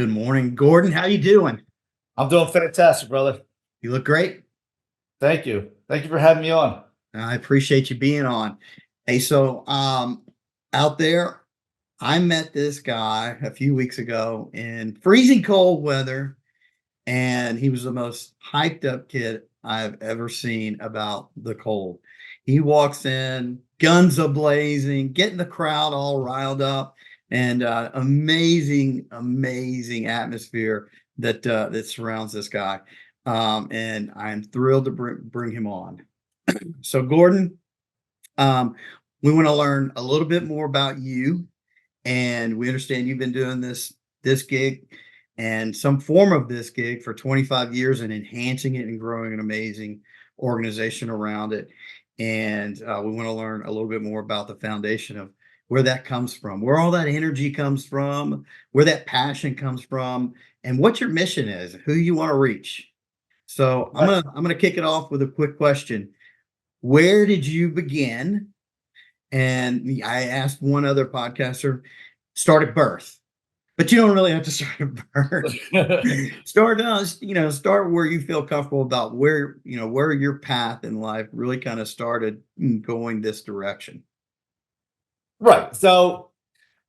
Good morning, Gordon. How you doing? I'm doing fantastic, brother. You look great. Thank you. Thank you for having me on. I appreciate you being on. Hey, out there, I met this guy a few weeks ago in freezing cold weather, and he was the most hyped up kid I've ever seen about the cold. He walks in, guns a blazing, getting the crowd all riled up, and amazing atmosphere that surrounds this guy. And I'm thrilled to bring him on. So, Gordon, um, we want to learn a little bit more about you, and we understand you've been doing this gig and some form of this gig for 25 years and enhancing it and growing an amazing organization around it. And we want to learn a little bit more about the foundation of where that comes from, where all that energy comes from, where that passion comes from, and what your mission is, who you want to reach. So I'm gonna kick it off with a quick question. Where did you begin? And I asked one other podcaster, start at birth, but you don't really have to start at birth. Start where you feel comfortable about where your path in life really kind of started going this direction. Right. So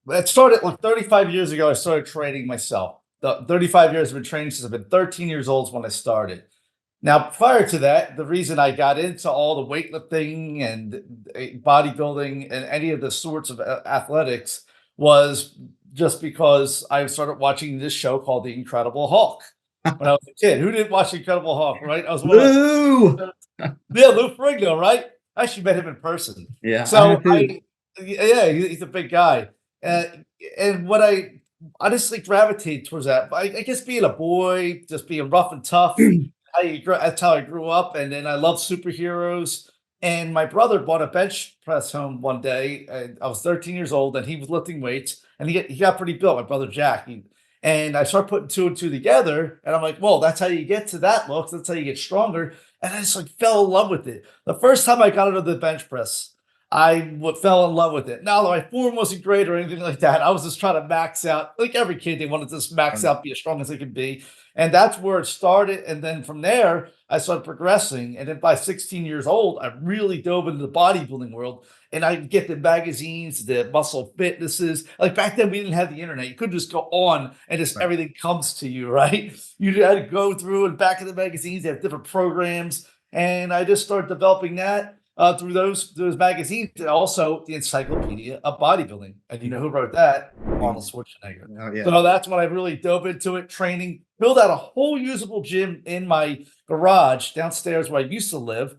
it started like 35 years ago. I started training myself. The 35 years I've been training since I've been 13 years old is when I started. Now, prior to that, the reason I got into all the weightlifting and bodybuilding and any of the sorts of athletics was just because I started watching this show called The Incredible Hulk when I was a kid. Who didn't watch The Incredible Hulk, right? I was one Lou! of yeah, Lou Ferrigno, right? I actually met him in person. Yeah, I So have too. yeah, he's a big guy. Uh, and what I honestly gravitate towards that, I guess being a boy, just being rough and tough, that's how I grew up. And then I love superheroes. And my brother bought a bench press home one day. And I was 13 years old, and he was lifting weights, and he got pretty built. My brother Jack. And I started putting two and two together, and I'm like, well, that's how you get to that look. That's how you get stronger. And I just like fell in love with it. The first time I got into the bench press, fell in love with it. Now, my form wasn't great or anything like that. I was just trying to max out, like every kid, they wanted to just max out, be as strong as they could be. And that's where it started. And then from there, I started progressing. And then by 16 years old, I really dove into the bodybuilding world. And I get the magazines, the muscle fitnesses. Like back then, we didn't have the internet. You couldn't just go on and just Right. everything comes to you, right? You had to go through and back in the magazines, they have different programs. And I just started developing that through those magazines, and also the Encyclopedia of Bodybuilding. And you know who wrote that? Arnold Schwarzenegger. Oh yeah. So that's when I really dove into it, training, built out a whole usable gym in my garage downstairs where I used to live.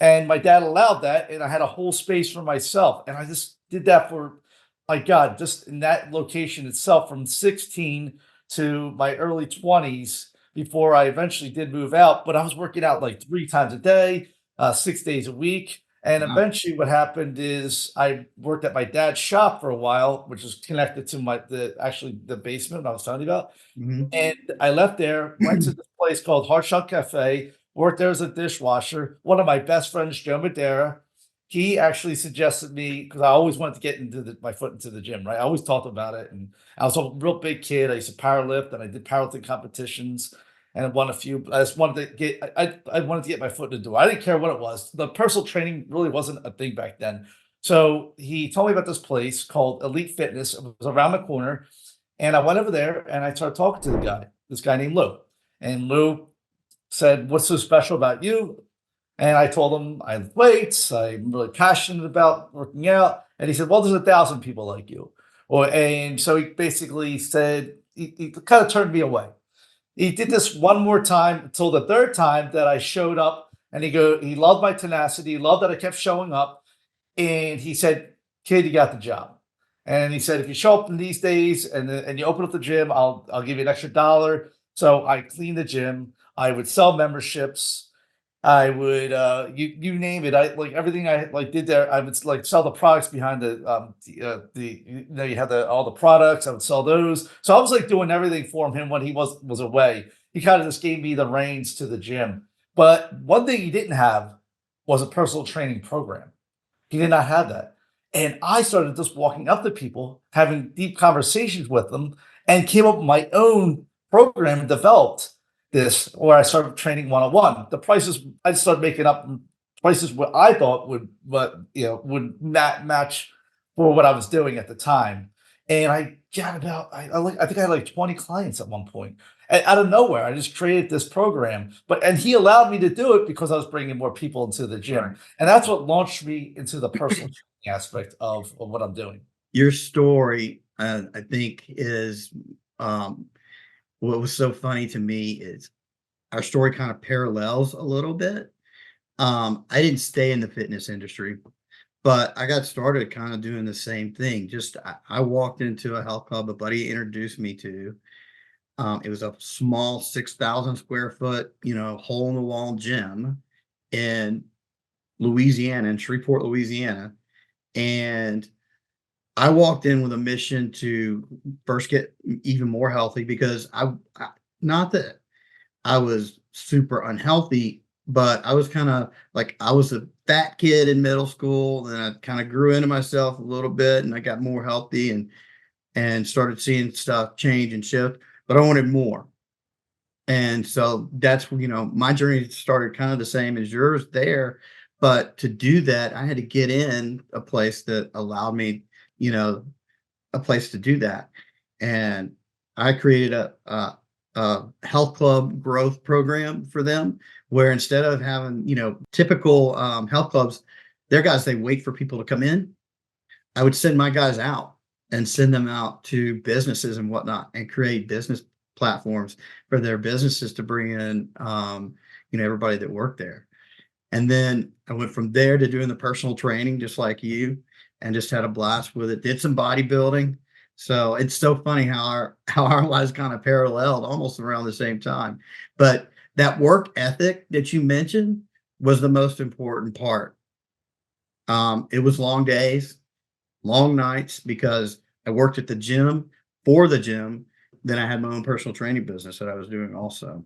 And my dad allowed that, and I had a whole space for myself. And I just did that for, my God, just in that location itself from 16 to my early 20s before I eventually did move out. But I was working out like 3 times a day, 6 days a week. And Wow. eventually what happened is I worked at my dad's shop for a while, which is connected to the basement I was telling you about. Mhm. And I left there, went to this place called Heart Shot Cafe, worked there as a dishwasher. One of my best friends, Joe Madera, he actually suggested me because I always wanted to get into my foot into the gym, right? I always talked about it. And I was a real big kid. I used to power lift and I did powerlifting competitions and I won a few. I just wanted to get I wanted to get my foot in the door. I didn't care what it was. The personal training really wasn't a thing back then. So he told me about this place called Elite Fitness. It was around the corner. And I went over there and I started talking to this guy named Lou. And Lou said, "What's so special about you?" And I told him I lift weights. I'm really passionate about working out. And he said, "Well, there's 1,000 people like you." And so he basically said, he kind of turned me away. He did this one more time until the third time that I showed up. And he loved my tenacity. He loved that I kept showing up. And he said, "Kid, you got the job." And he said, "If you show up in these days and you open up the gym, I'll give you an extra dollar." So I cleaned the gym. I would sell memberships. I would you name it. I like everything I like did there. I would like sell the products behind you have all the products. I would sell those. So I was like doing everything for him when he was away. He kind of just gave me the reins to the gym. But one thing he didn't have was a personal training program. He did not have that. And I started just walking up to people, having deep conversations with them. and came up with my own program and developed this where I started training one-on-one. The prices I started making up prices what I thought would match for what I was doing at the time. And I got about I think I had like 20 clients at one point. And out of nowhere, I just created this program. And he allowed me to do it because I was bringing more people into the gym. Right. And that's what launched me into the personal training aspect of what I'm doing. Your story, I think, is what was so funny to me is our story kind of parallels a little bit. I didn't stay in the fitness industry, but I got started kind of doing the same thing. Just I walked into a health club a buddy introduced me to. It was a small 6,000 square foot, hole in the wall gym in Louisiana, in Shreveport, Louisiana. And I walked in with a mission to first get even more healthy because not that I was super unhealthy, but I was kind of like I was a fat kid in middle school, and I kind of grew into myself a little bit, and I got more healthy and started seeing stuff change and shift, but I wanted more. And so that's my journey started kind of the same as yours there, but to do that, I had to get in a place that allowed me, you know, a place to do that. And I created a health club growth program for them where instead of having, typical health clubs, their guys, they wait for people to come in. I would send my guys out and send them out to businesses and whatnot and create business platforms for their businesses to bring in, everybody that worked there. And then I went from there to doing the personal training, just like you, and just had a blast with it. Did some bodybuilding. So it's so funny how our lives kind of paralleled almost around the same time. But that work ethic that you mentioned was the most important part. It was long days, long nights, because I worked at the gym for the gym. Then I had my own personal training business that I was doing also.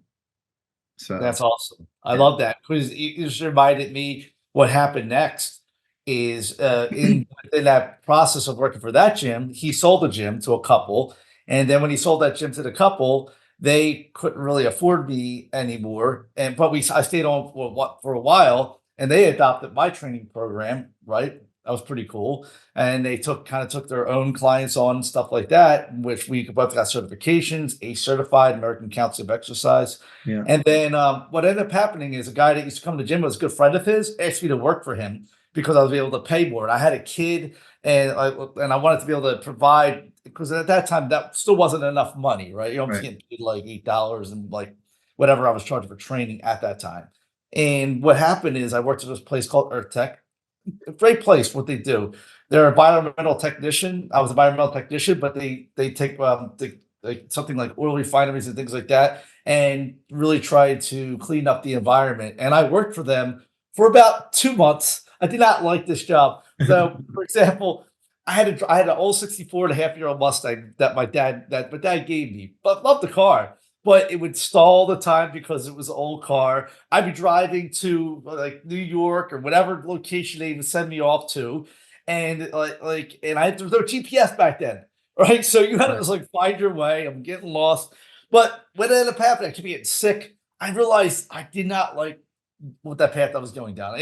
So That's awesome. I yeah. love that because you just reminded me what happened next is in that process of working for that gym, he sold the gym to a couple. And then when he sold that gym to the couple, they couldn't really afford me anymore. But I stayed on for a while and they adopted my training program, right? That was pretty cool. And they took their own clients on and stuff like that, which we both got certifications, a certified American Council of Exercise. Yeah. And then what ended up happening is a guy that used to come to the gym was a good friend of his, asked me to work for him because I was able to pay more. I had a kid and I wanted to be able to provide because at that time that still wasn't enough money, right? I was Right. getting paid like $8 and like whatever I was charging for training at that time. And what happened is I worked at this place called Earth Tech. A great place, what they do. They're a environmental technician. I was a environmental technician, but they take like something like oil refineries and things like that and really try to clean up the environment. And I worked for them for about 2 months. I did not like this job. So, for example, I had an old 64 and a half year old Mustang that my dad gave me, but loved the car. But it would stall the time because it was an old car. I'd be driving to like New York or whatever location they would send me off to, and and I had no GPS back then, right? So you had to Right. just like find your way. I'm getting lost. But what ended up happening, I kept getting sick. I realized I did not like what that path I was going down.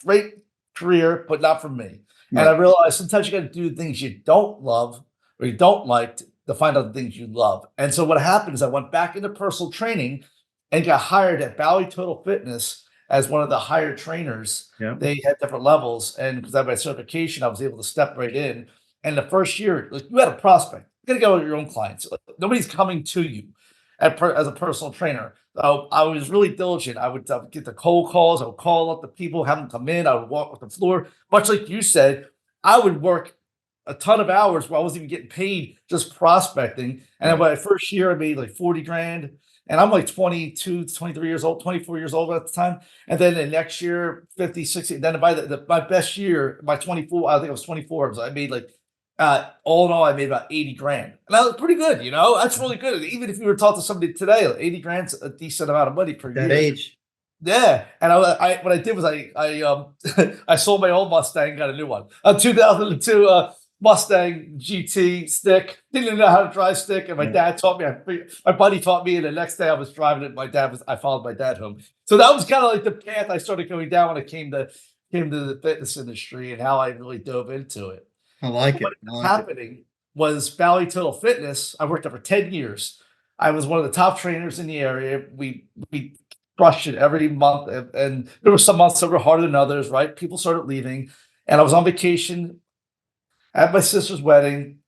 Great career, but not for me. And Right. I realized sometimes you got to do things you don't love or you don't like to find out the things you love. And so what happened is I went back into personal training and got hired at Bally Total Fitness as one of the hired trainers. Yeah. They had different levels, and because I had my certification, I was able to step right in. And the first year, like you had a prospect, you got to go with your own clients. Like, nobody's coming to you as a personal trainer. So I was really diligent. I would get the cold calls. I would call up the people, have them come in. I would walk with the floor, much like you said. I would work a ton of hours where I wasn't even getting paid just prospecting. And then Right. my first year, I made like 40 grand. And I'm like 22, 23 years old, 24 years old at the time. And then the next year, 50, 60. Then by my best year, my 24, I think I was 24. So I made like, all in all, I made about 80 grand. And that was pretty good, That's really good. Even if you were to talk to somebody today, like 80 grand's a decent amount of money per That year. age. Yeah, and what I did was I I sold my old Mustang, got a new one. 2002. Mustang GT stick. Didn't even know how to drive stick, and my Yeah. dad taught me. My buddy taught me, and the next day I was driving it. I followed my dad home. So that was kind of like the path I started going down when it came to the fitness industry and how I really dove into it. I like What it. I ended up like it. happening was Valley Total Fitness. I worked there for 10 years. I was one of the top trainers in the area. We crushed it every month, and there were some months that were harder than others, right? People started leaving, and I was on vacation at my sister's wedding,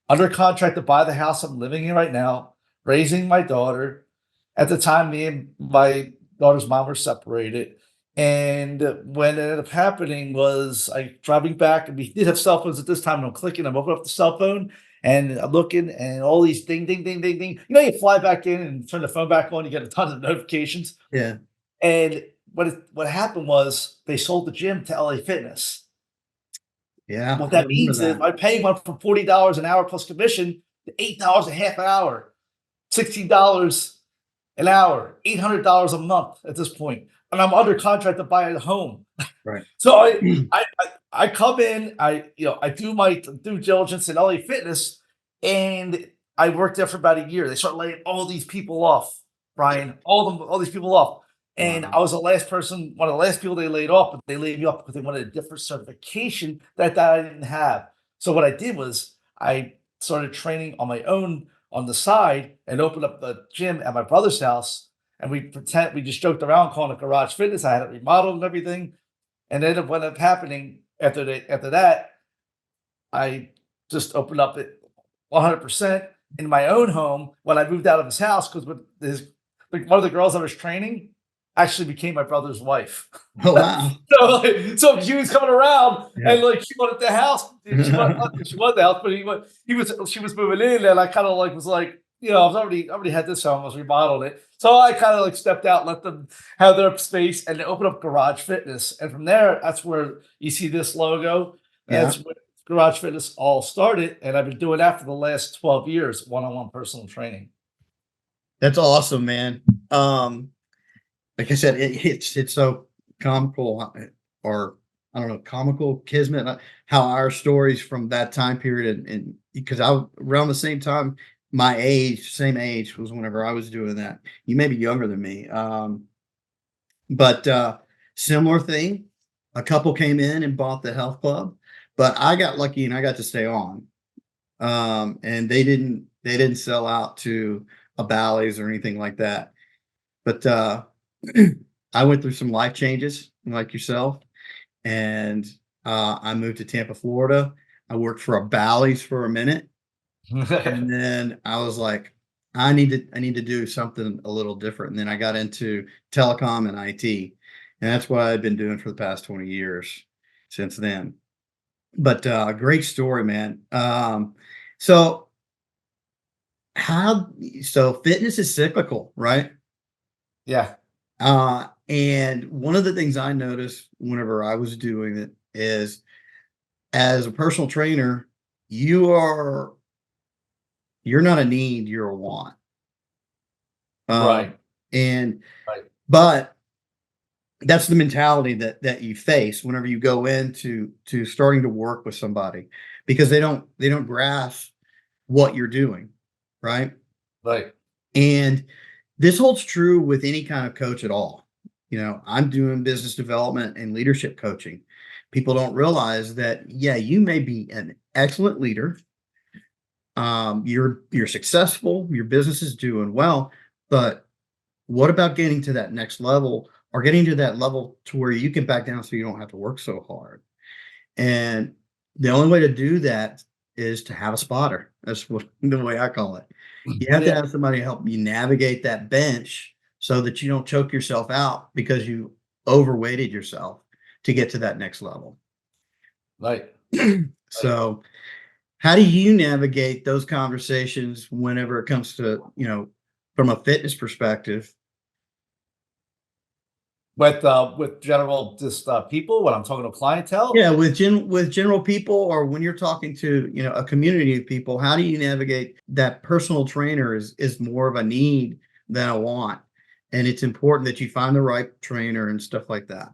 under contract to buy the house I'm living in right now, raising my daughter. At the time, me and my daughter's mom were separated. And when it ended up happening was I driving back, and we did have cell phones at this time, and I'm clicking, I'm opening up the cell phone and I'm looking, and all these ding, ding, ding, ding, ding. You know, you fly back in and turn the phone back on, you get a ton of notifications. Yeah. And what happened was they sold the gym to LA Fitness. Yeah. What I that remember means is that. I pay one from $40 an hour plus commission to $8 a half an hour, $16 an hour, $800 a month at this point, and I'm under contract to buy a home. Right. So I come in, I do my due diligence in LA Fitness, and I worked there for about a year. They start laying all these people off, Brian, all these people off. And I Wow. was the last person, one of the last people they laid off, but they laid me off because they wanted a different certification that I didn't have. So what I did was I started training on my own on the side and opened up the gym at my brother's house. And we just joked around calling it Garage Fitness. I had it remodeled and everything. And then what ended up happening after that, I just opened up it 100% in my own home when I moved out of his house because one of the girls I was training actually became my brother's wife. Oh, wow. So she was coming around Yeah. and like she wanted the house. She wanted the house, but she was moving in, and I kind of like was like, I was already had this home, I was remodeling it. So I kind of like stepped out, let them have their space, and they opened up Garage Fitness. And from there, that's where you see this logo. Yeah. That's where Garage Fitness all started. And I've been doing that for the last 12 years, one-on-one personal training. That's awesome, man. Like I said, it's so comical, or I don't know, comical kismet, how our stories from that time period, and because around the same time, same age was whenever I was doing that. You may be younger than me, but similar thing. A couple came in and bought the health club, but I got lucky and I got to stay on. And they didn't sell out to a Bally's or anything like that. But I went through some life changes like yourself, and I moved to Tampa, Florida. I worked for a Bally's for a minute, and then I was like, I need to do something a little different. And then I got into telecom and IT, and that's what I've been doing for the past 20 years since then. But great story, man. So how so fitness is cyclical, right? Yeah. And one of the things I noticed whenever I was doing it is, as a personal trainer, you're not a need, you're a want. Right. And Right. but that's the mentality that you face whenever you go into starting to work with somebody, because they don't grasp what you're doing, right? Right. And this holds true with any kind of coach at all. I'm doing business development and leadership coaching. People don't realize that, yeah, you may be an excellent leader. You're successful, your business is doing well, but what about getting to that next level, or getting to that level to where you can back down so you don't have to work so hard? And the only way to do that is to have a spotter. That's the way I call it. You have to Yeah. have somebody help you navigate that bench so that you don't choke yourself out because you overweighted yourself to get to that next level. Right. Right. So, how do you navigate those conversations whenever it comes to, from a fitness perspective? With general just people when I'm talking to clientele. Yeah, with general people, or when you're talking to, a community of people, how do you navigate that personal trainer is more of a need than a want? And it's important that you find the right trainer and stuff like that.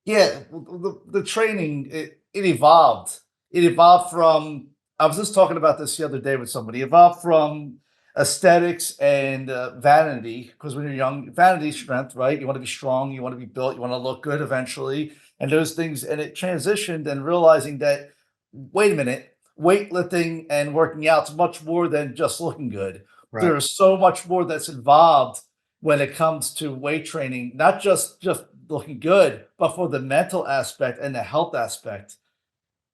Yeah, the training it evolved it evolved from, I was just talking about this the other day with somebody, evolved from aesthetics and vanity, because when you're young, vanity, strength, right? You want to be strong, you want to be built, you want to look good eventually, and those things. And it transitioned and realizing that, wait a minute, weightlifting and working out's much more than just looking good. Right. There's so much more that's involved when it comes to weight training, not just looking good, but for the mental aspect and the health aspect.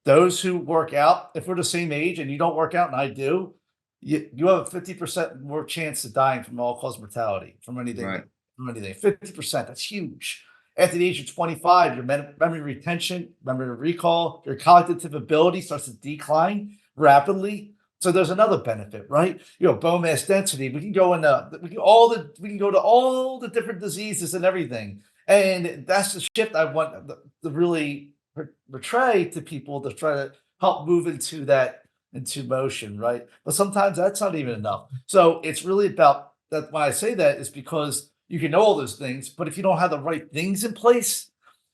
Those who work out, if we're the same age and you don't work out and I do, you have a 50% more chance of dying from all-cause mortality Right. from anything. 50%, that's huge. After the age of 25, your memory retention, memory recall, your cognitive ability starts to decline rapidly. So there's another benefit, right? Bone mass density. We can go into we can go to all the different diseases and everything. And that's the shift I want to really portray to people, to try to help move into motion, right? But sometimes that's not even enough. So it's really about that. When I say that, is because you can know all those things, but if you don't have the right things in place,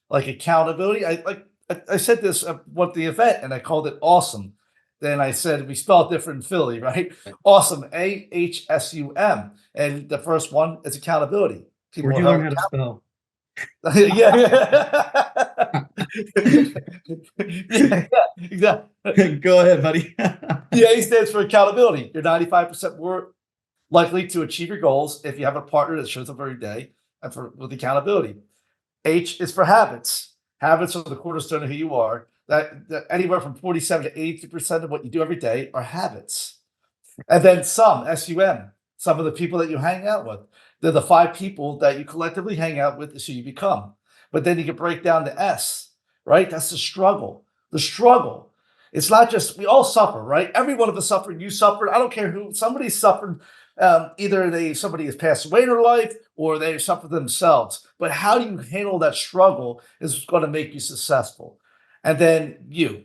like accountability, I said this at the event, and I called it awesome. Then I said we spell it different in Philly, right? Awesome, AHSUM, and the first one is accountability. People Where'd you learn how to spell? Yeah. Yeah, exactly. Go ahead, buddy. The A stands for accountability. You're 95% more likely to achieve your goals if you have a partner that shows up every day and with accountability. H is for habits. Habits are the cornerstone of who you are. That anywhere from 47 to 82% of what you do every day are habits. And then some, SUM, some of the people that you hang out with. They're the 5 people that you collectively hang out with is who you become. But then you can break down the S, right? That's the struggle. The struggle. It's not just, we all suffer, right? Every one of us suffered. You suffered. I don't care who. Somebody suffered. Either somebody has passed away in their life or they suffered themselves. But how do you handle that struggle is going to make you successful. And then you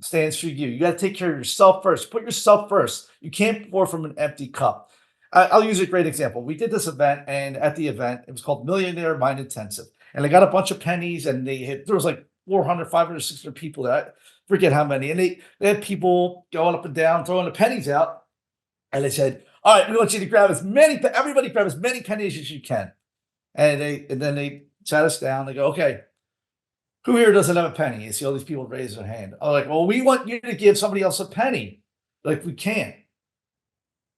stands for you. You got to take care of yourself first. Put yourself first. You can't pour from an empty cup. I'll use a great example. We did this event, and at the event, it was called Millionaire Mind Intensive. And they got a bunch of pennies, and there was like 400, 500, 600 people there. I forget how many. And they had people going up and down, throwing the pennies out. And they said, all right, we want you to grab everybody grab as many pennies as you can. And then they sat us down. They go, okay, who here doesn't have a penny? You see all these people raise their hand. I'm like, well, we want you to give somebody else a penny. Like, we can't.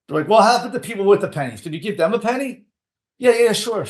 They're like, well, how about the people with the pennies? Can you give them a penny? Yeah, sure.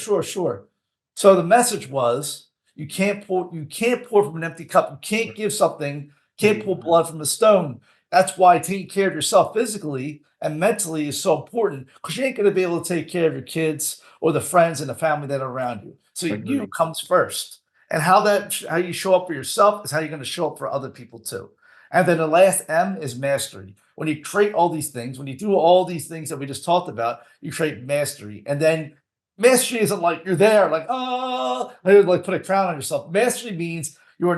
So the message was, you can't pour from an empty cup. You can't give something, can't pull blood from a stone. That's why taking care of yourself physically and mentally is so important, because you ain't going to be able to take care of your kids or the friends and the family that are around you. So you comes first. And how you show up for yourself is how you're going to show up for other people too. And then the last M is mastery. When you create all these things, when you do all these things that we just talked about, you create mastery. And then mastery isn't like you're there, like, oh, like put a crown on yourself. Mastery means you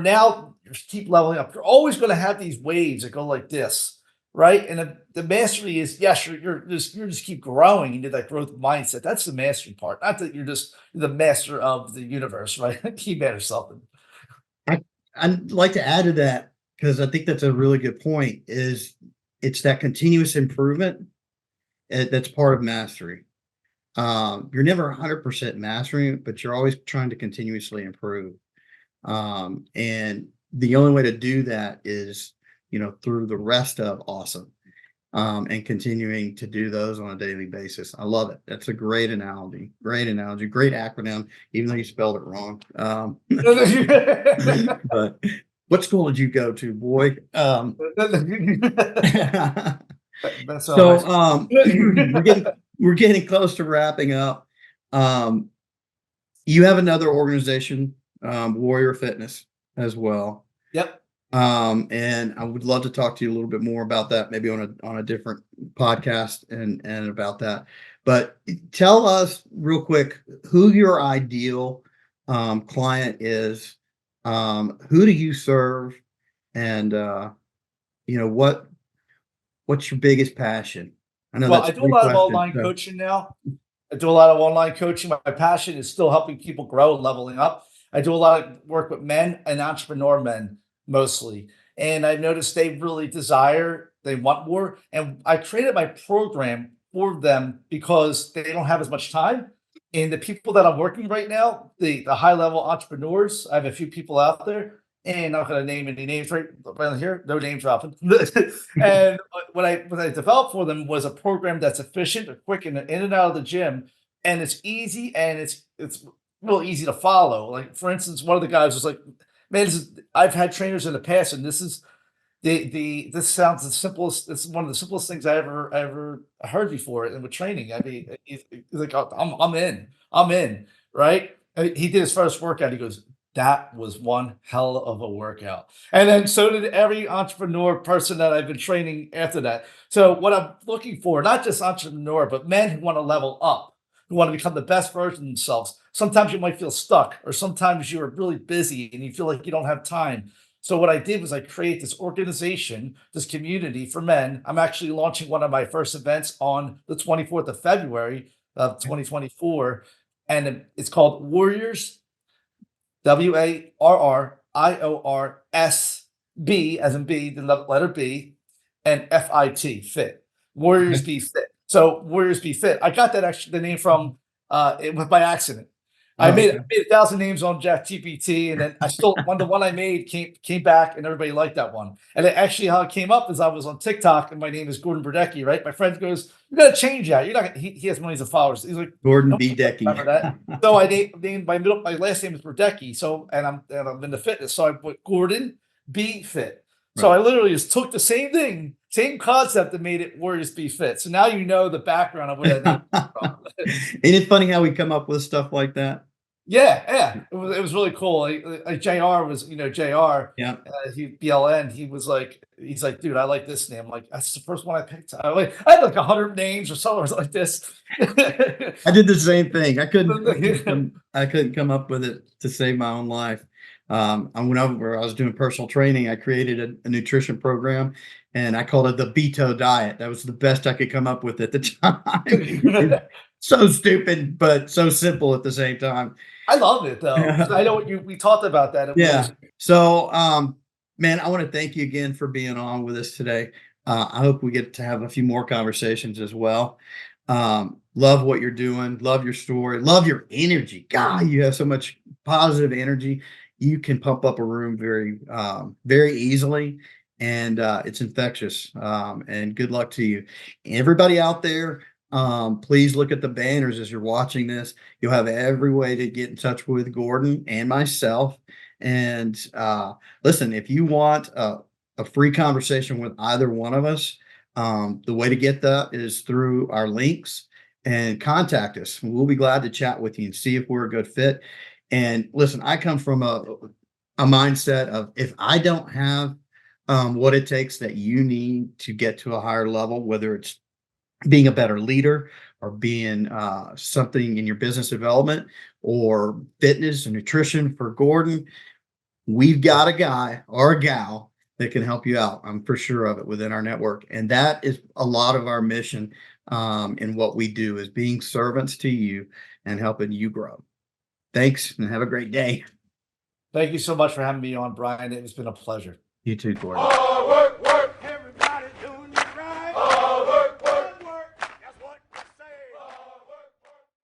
keep leveling up. You're always going to have these waves that go like this, right? And the mastery is, yes, you're just keep growing into that growth mindset. That's the mastery part. Not that you're the master of the universe, right? Keep at something. I'd like to add to that, because I think that's a really good point, is it's that continuous improvement that's part of mastery. You're never 100% mastering it, but you're always trying to continuously improve. And the only way to do that is, through the rest of awesome, and continuing to do those on a daily basis. I love it. That's a great analogy. Great acronym, even though you spelled it wrong. But what school did you go to, boy? So we're getting close to wrapping up. You have another organization, Warrior Fitness, as well. Yep. And I would love to talk to you a little bit more about that, maybe on a different podcast and about that. But tell us real quick who your ideal client is. Who do you serve? And what's your biggest passion? I know I do a lot of online coaching now. I do a lot of online coaching. My passion is still helping people grow and leveling up. I do a lot of work with men and entrepreneur men mostly. And I noticed they really they want more. And I created my program for them because they don't have as much time. And the people that I'm working right now, the high level entrepreneurs, I have a few people out there, and I'm not going to name any names right around here, no name dropping. And what I developed for them was a program that's efficient, quick, and in and out of the gym, and it's easy and it's real easy to follow. Like for instance, one of the guys was like, "Man, I've had trainers in the past, and this is this sounds the simplest. This is one of the simplest things I ever heard before." And with training, I mean, he's like, "Oh, I'm in, right?" And he did his first workout. He goes, "That was one hell of a workout." And then so did every entrepreneur person that I've been training after that. So what I'm looking for, not just entrepreneur, but men who want to level up, who want to become the best version of themselves. Sometimes you might feel stuck, or sometimes you're really busy and you feel like you don't have time. So what I did was I create this organization, this community for men. I'm actually launching one of my first events on the 24th of February of 2024, and it's called Warriors, WARRIORSB, as in B, the letter B, and FIT, Warriors Okay. Be Fit. So Warriors Be Fit. I got that actually the name from it was by accident. I Oh, made okay. 1,000 names on ChatGPT, and then I still the one I made came back, and everybody liked that one. And it actually how it came up is I was on TikTok, and my name is Gordon Brodecki, right? My friend goes, "You got to change that. You're not." He has millions of followers. He's like, Gordon "No, B. remember Decky. that." So I named my last name is Brodecki. So and I'm into fitness. So I put Gordon B Fit. So Right. I literally just took the same thing, same concept, and made it Warriors Be Fit. So now you know the background of where that name came from. Ain't it funny how we come up with stuff like that? Yeah, it was really cool. Like JR was, JR, Yeah. he BLN. He's like, "Dude, I like this name." I'm like, "That's the first one I picked." I had like 100 names or something like this. I did the same thing. I couldn't come up with it to save my own life. Whenever I was doing personal training, I created a nutrition program, and I called it the Beto diet. That was the best I could come up with at the time. So stupid, but so simple at the same time. I love it though, because I know what we talked about that. It Yeah. was So, man, I want to thank you again for being on with us today. I hope we get to have a few more conversations as well. Love what you're doing. Love your story. Love your energy. God, you have so much positive energy. You can pump up a room very easily, and it's infectious. And good luck to you, everybody out there. Please look at the banners as you're watching this. You'll have every way to get in touch with Gordon and myself. And listen, if you want a free conversation with either one of us, the way to get that is through our links and contact us. We'll be glad to chat with you and see if we're a good fit. And listen, I come from a mindset of if I don't have what it takes that you need to get to a higher level, whether it's being a better leader or being something in your business development or fitness and nutrition for Gordon, we've got a guy or a gal that can help you out. I'm for sure of it within our network. And that is a lot of our mission in what we do is being servants to you and helping you grow. Thanks and have a great day. Thank you so much for having me on, Brian. It's been a pleasure. You too, Gordon.